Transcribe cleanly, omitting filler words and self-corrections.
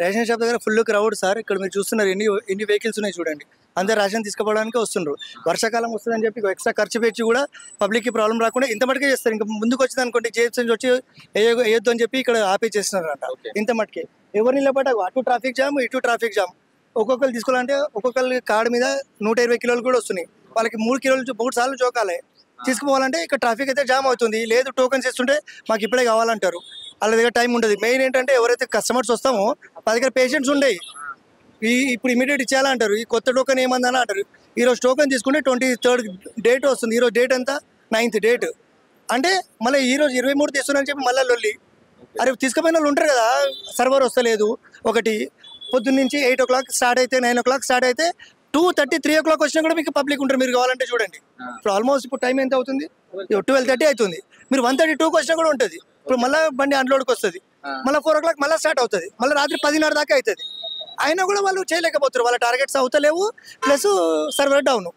Ration shop దగ్గర full crowd sir. ఇక్కడ మీరు చూస్తున్నారు ఎన్ని వెహికల్స్ ఉన్నాయి చూడండి. అందరు రేషన్ తీసుకుపోవడానికి వస్తుండ్రు. వర్షాకాలం వస్తుందని చెప్పి ఎక్స్ట్రా ఖర్చు పెట్టి కూడా పబ్లిక్కి ప్రాబ్లం రాకుండా ఇంత మటుకే చేస్తారు. ఇంకా ముందుకు వచ్చింది అనుకోండి జేఎఫ్సీ నుంచి వచ్చి వేయొద్దు అని చెప్పి ఇక్కడ ఆపే చేస్తున్నారంట. ఇంత మటుకే ఎవరు నిలబడ్డా అటు ట్రాఫిక్ జామ్ ఇటు ట్రాఫిక్ జామ్. ఒక్కొక్కరు తీసుకోవాలంటే ఒక్కొక్కరి కార్డు మీద 120 కిలోలు కూడా వస్తున్నాయి. వాళ్ళకి 3 సార్లు జోకాలి తీసుకుపోవాలంటే ఇక్కడ ట్రాఫిక్ అయితే జామ్ అవుతుంది. లేదు టోకన్స్ ఇస్తుంటే మాకు ఇప్పుడే కావాలంటారు. వాళ్ళ దగ్గర టైం ఉండదు. మెయిన్ ఏంటంటే ఎవరైతే కస్టమర్స్ వస్తామో మా దగ్గర పేషెంట్స్ ఉండేవి ఇప్పుడు ఇమీడియట్ ఇచ్చేయాలంటారు. ఈ కొత్త టోకన్ ఏమందని అంటారు. ఈరోజు టోకన్ తీసుకుంటే 23rd డేట్ వస్తుంది. ఈరోజు డేట్ ఎంత 9th డేట్ అంటే మళ్ళీ ఈరోజు 23 తీస్తున్నారని చెప్పి మళ్ళీ లొల్లి. అరే తీసుకుపోయిన వాళ్ళు ఉంటారు కదా, సర్వర్ వస్తలేదు. ఒకటి పొద్దున్న నుంచి 8 o'clock స్టార్ట్ అయితే 9 o'clock స్టార్ట్ అయితే 2:30 3 o'clock వచ్చినా కూడా మీకు పబ్లిక్ ఉంటారు. మీరు కావాలంటే చూడండి. ఇప్పుడు ఆల్మోస్ట్ ఇప్పుడు టైం ఎంత అవుతుంది 12:30 అవుతుంది. మీరు 1:32 వచ్చినా కూడా ఉంటుంది. ఇప్పుడు మళ్ళీ బండి అన్లోడ్కి వస్తుంది. మళ్ళీ 4 o'clock మళ్ళీ స్టార్ట్ అవుతుంది. మళ్ళీ రాత్రి 10:30 దాకా అవుతుంది. అయినా కూడా వాళ్ళు చేయలేకపోతారు. వాళ్ళ టార్గెట్స్ అవుతలేవు, ప్లస్ సర్వర్ డౌన్.